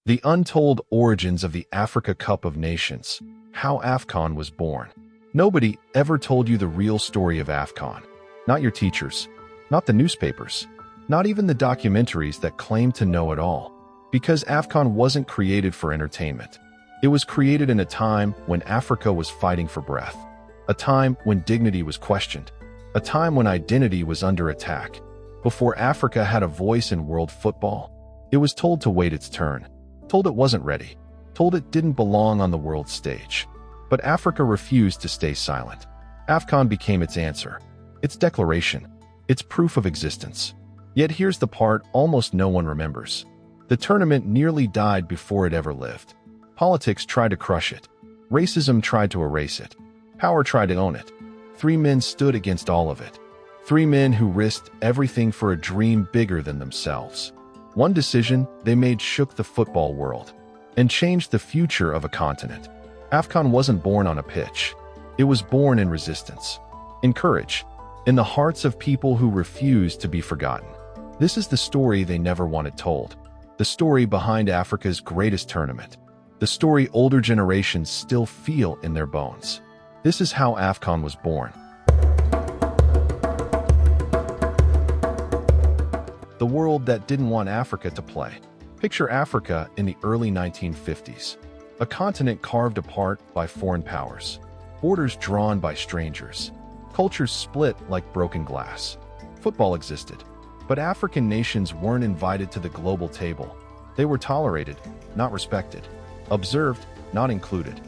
The untold origins of the Africa Cup of Nations. How AFCON was born. Nobody ever told you the real story of AFCON. Not your teachers, not the newspapers, not even the documentaries that claim to know it all. Because AFCON wasn't created for entertainment. It was created in a time when Africa was fighting for breath. A time when dignity was questioned. A time when identity was under attack. Before Africa had a voice in world football, it was told to wait its turn. Told it wasn't ready. Told it didn't belong on the world stage. But Africa refused to stay silent. AFCON became its answer. Its declaration. Its proof of existence. Yet here's the part almost no one remembers. The tournament nearly died before it ever lived. Politics tried to crush it. Racism tried to erase it. Power tried to own it. Three men stood against all of it. Three men who risked everything for a dream bigger than themselves. One decision they made shook the football world and changed the future of a continent. AFCON wasn't born on a pitch. It was born in resistance, in courage, in the hearts of people who refused to be forgotten. This is the story they never wanted told. The story behind Africa's greatest tournament. The story older generations still feel in their bones. This is how AFCON was born. The world that didn't want Africa to play. Picture Africa in the early 1950s. A continent carved apart by foreign powers. Borders drawn by strangers. Cultures split like broken glass. Football existed, but African nations weren't invited to the global table. They were tolerated, not respected. Observed, not included.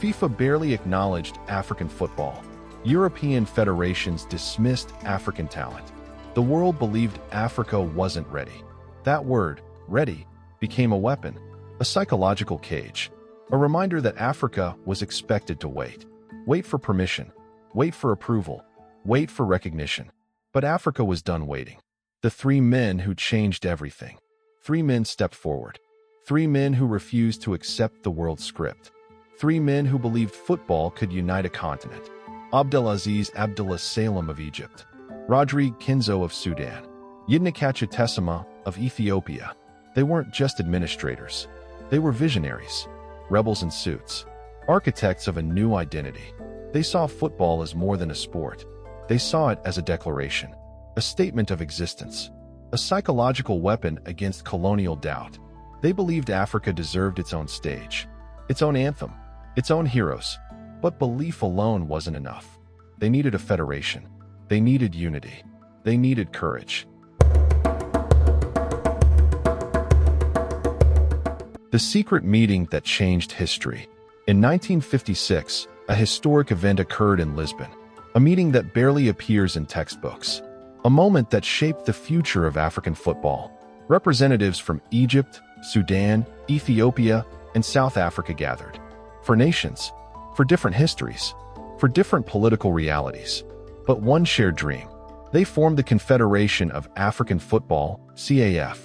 FIFA barely acknowledged African football. European federations dismissed African talent. The world believed Africa wasn't ready. That word, ready, became a weapon, a psychological cage, a reminder that Africa was expected to wait. Wait for permission, wait for approval, wait for recognition. But Africa was done waiting. The three men who changed everything. Three men stepped forward. Three men who refused to accept the world script. Three men who believed football could unite a continent. Abdelaziz Abdullah Salem of Egypt. Rodrigue Kinzo of Sudan. Yidnekacha Tessema of Ethiopia. They weren't just administrators. They were visionaries. Rebels in suits. Architects of a new identity. They saw football as more than a sport. They saw it as a declaration. A statement of existence. A psychological weapon against colonial doubt. They believed Africa deserved its own stage. Its own anthem. Its own heroes. But belief alone wasn't enough. They needed a federation. They needed unity. They needed courage. The secret meeting that changed history. In 1956, a historic event occurred in Lisbon. A meeting that barely appears in textbooks. A moment that shaped the future of African football. Representatives from Egypt, Sudan, Ethiopia, and South Africa gathered. For nations. For different histories. For different political realities. But one shared dream. They formed the Confederation of African Football, CAF.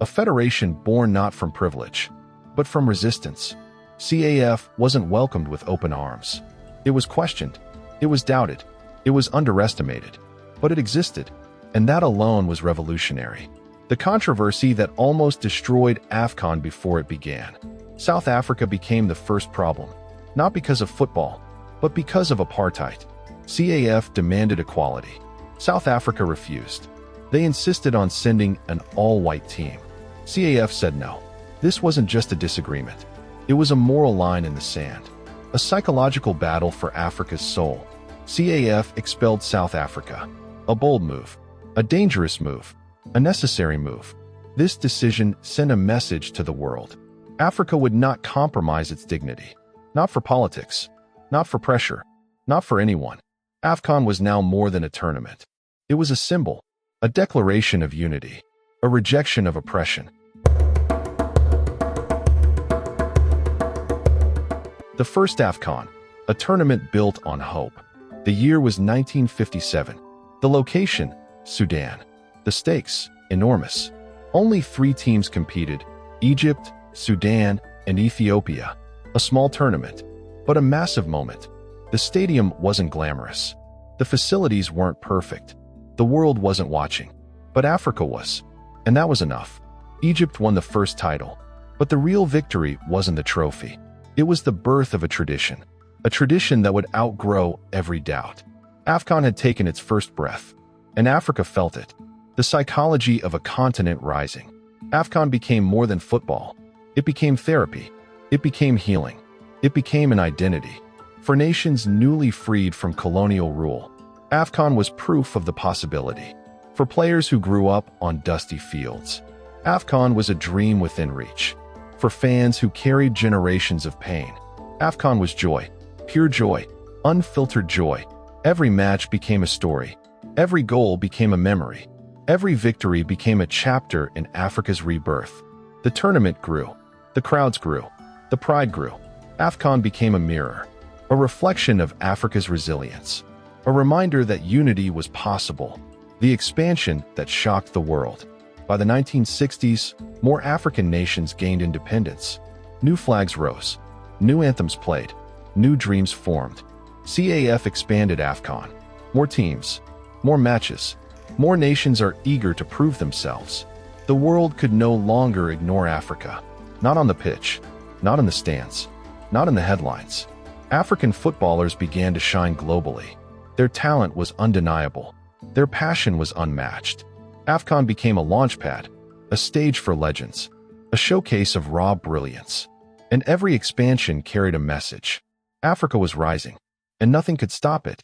A federation born not from privilege, but from resistance. CAF wasn't welcomed with open arms. It was questioned. It was doubted. It was underestimated. But it existed, and that alone was revolutionary. The controversy that almost destroyed AFCON before it began. South Africa became the first problem, not because of football, but because of apartheid. CAF demanded equality. South Africa refused. They insisted on sending an all-white team. CAF said no. This wasn't just a disagreement. It was a moral line in the sand. A psychological battle for Africa's soul. CAF expelled South Africa. A bold move. A dangerous move. A necessary move. This decision sent a message to the world. Africa would not compromise its dignity. Not for politics. Not for pressure. Not for anyone. AFCON was now more than a tournament. It was a symbol, a declaration of unity, a rejection of oppression. The first AFCON, a tournament built on hope. The year was 1957. The location, Sudan. The stakes, enormous. Only 3 teams competed, Egypt, Sudan, and Ethiopia. A small tournament, but a massive moment. The stadium wasn't glamorous. The facilities weren't perfect. The world wasn't watching. But Africa was. And that was enough. Egypt won the first title. But the real victory wasn't the trophy. It was the birth of a tradition that would outgrow every doubt. AFCON had taken its first breath, and Africa felt it. The psychology of a continent rising. AFCON became more than football. It became therapy. It became healing. It became an identity. For nations newly freed from colonial rule, AFCON was proof of the possibility. For players who grew up on dusty fields, AFCON was a dream within reach. For fans who carried generations of pain, AFCON was joy, pure joy, unfiltered joy. Every match became a story. Every goal became a memory. Every victory became a chapter in Africa's rebirth. The tournament grew. The crowds grew. The pride grew. AFCON became a mirror, a reflection of Africa's resilience, a reminder that unity was possible, the expansion that shocked the world. By the 1960s, more African nations gained independence. New flags rose. New anthems played. New dreams formed. CAF expanded AFCON. More teams. More matches. More nations are eager to prove themselves. The world could no longer ignore Africa. Not on the pitch. Not in the stands. Not in the headlines. African footballers began to shine globally. Their talent was undeniable. Their passion was unmatched. AFCON became a launchpad, a stage for legends, a showcase of raw brilliance. And every expansion carried a message. Africa was rising, and nothing could stop it.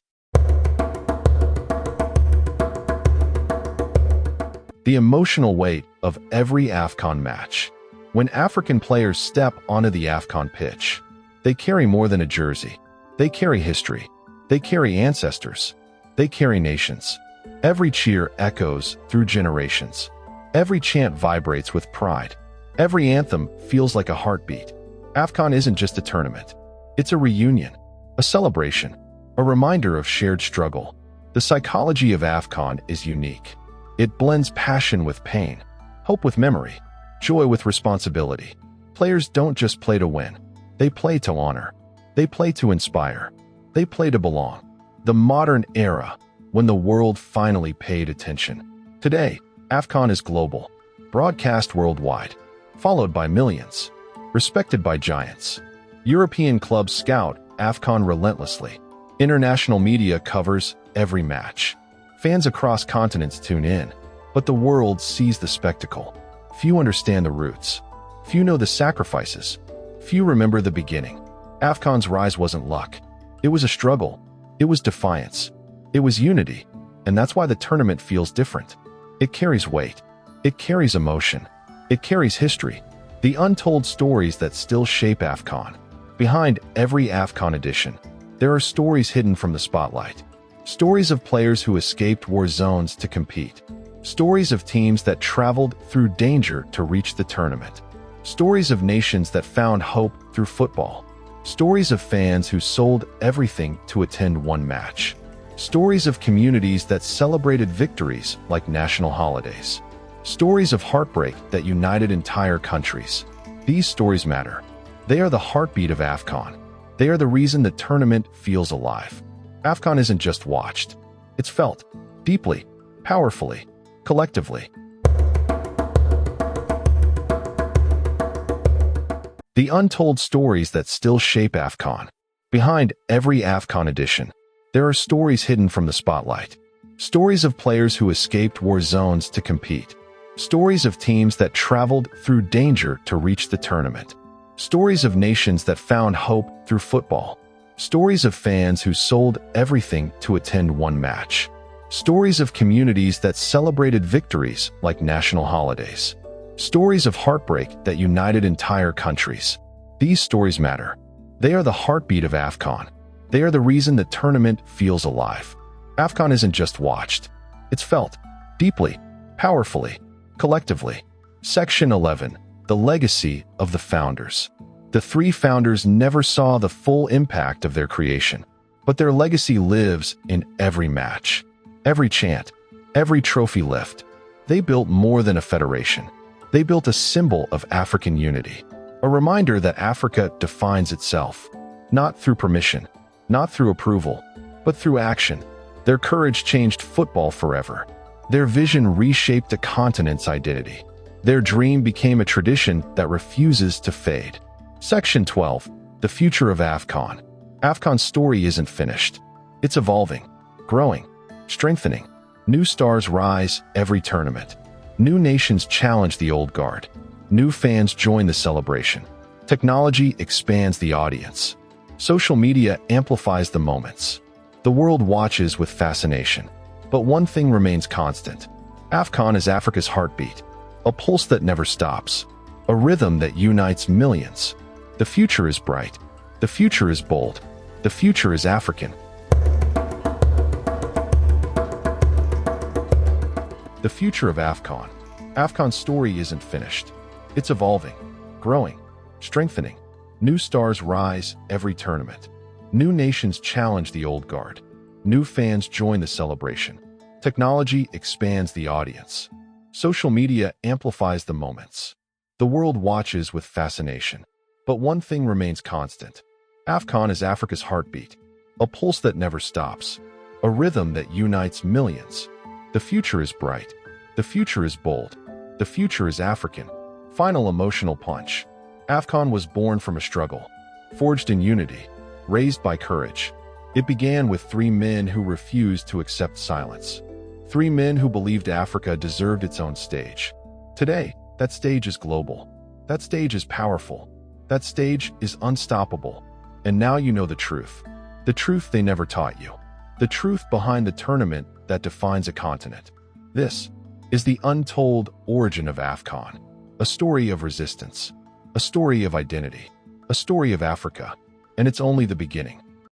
The emotional weight of every AFCON match. When African players step onto the AFCON pitch, they carry more than a jersey. They carry history. They carry ancestors. They carry nations. Every cheer echoes through generations. Every chant vibrates with pride. Every anthem feels like a heartbeat. AFCON isn't just a tournament. It's a reunion, a celebration, a reminder of shared struggle. The psychology of AFCON is unique. It blends passion with pain, hope with memory, joy with responsibility. Players don't just play to win. They play to honor. They play to inspire. They play to belong. The modern era, when the world finally paid attention. Today, AFCON is global, broadcast worldwide, followed by millions, respected by giants. European clubs scout AFCON relentlessly. International media covers every match. Fans across continents tune in, but the world sees the spectacle. Few understand the roots. Few know the sacrifices. Few remember the beginning. AFCON's rise wasn't luck. It was a struggle. It was defiance. It was unity. And that's why the tournament feels different. It carries weight. It carries emotion. It carries history. The untold stories that still shape AFCON. Behind every AFCON edition, there are stories hidden from the spotlight. Stories of players who escaped war zones to compete. Stories of teams that traveled through danger to reach the tournament. Stories of nations that found hope through football. Stories of fans who sold everything to attend one match. Stories of communities that celebrated victories like national holidays. Stories of heartbreak that united entire countries. These stories matter. They are the heartbeat of AFCON. They are the reason the tournament feels alive. AFCON isn't just watched. It's felt. Deeply. Powerfully. Collectively. The untold stories that still shape AFCON. Behind every AFCON edition, there are stories hidden from the spotlight. Stories of players who escaped war zones to compete. Stories of teams that traveled through danger to reach the tournament. Stories of nations that found hope through football. Stories of fans who sold everything to attend one match. Stories of communities that celebrated victories like national holidays. Stories of heartbreak that united entire countries. These stories matter. They are the heartbeat of AFCON. They are the reason the tournament feels alive. AFCON isn't just watched. It's felt. Deeply. Powerfully. Collectively. Section 11. The legacy of the founders. The three founders never saw the full impact of their creation, but their legacy lives in every match, every chant, every trophy lift. They built more than a federation. They built a symbol of African unity, a reminder that Africa defines itself, not through permission, not through approval, but through action. Their courage changed football forever. Their vision reshaped a continent's identity. Their dream became a tradition that refuses to fade. Section 12. The future of AFCON. AFCON's story isn't finished. It's evolving, growing, strengthening. New stars rise every tournament. New nations challenge the old guard. New fans join the celebration. Technology expands the audience. Social media amplifies the moments. The world watches with fascination. But one thing remains constant. AFCON is Africa's heartbeat, a pulse that never stops, a rhythm that unites millions. The future is bright. The future is bold. The future is African. The future of AFCON. AFCON's story isn't finished. It's evolving, growing, strengthening. New stars rise every tournament. New nations challenge the old guard. New fans join the celebration. Technology expands the audience. Social media amplifies the moments. The world watches with fascination. But one thing remains constant. AFCON is Africa's heartbeat, a pulse that never stops, a rhythm that unites millions. The future is bright. The future is bold. The future is African. Final emotional punch. AFCON was born from a struggle, forged in unity, raised by courage. It began with 3 men who refused to accept silence. 3 men who believed Africa deserved its own stage. Today, that stage is global. That stage is powerful. That stage is unstoppable. And now you know the truth. The truth they never taught you. The truth behind the tournament that defines a continent. This is the untold origin of AFCON. A story of resistance. A story of identity. A story of Africa. And it's only the beginning.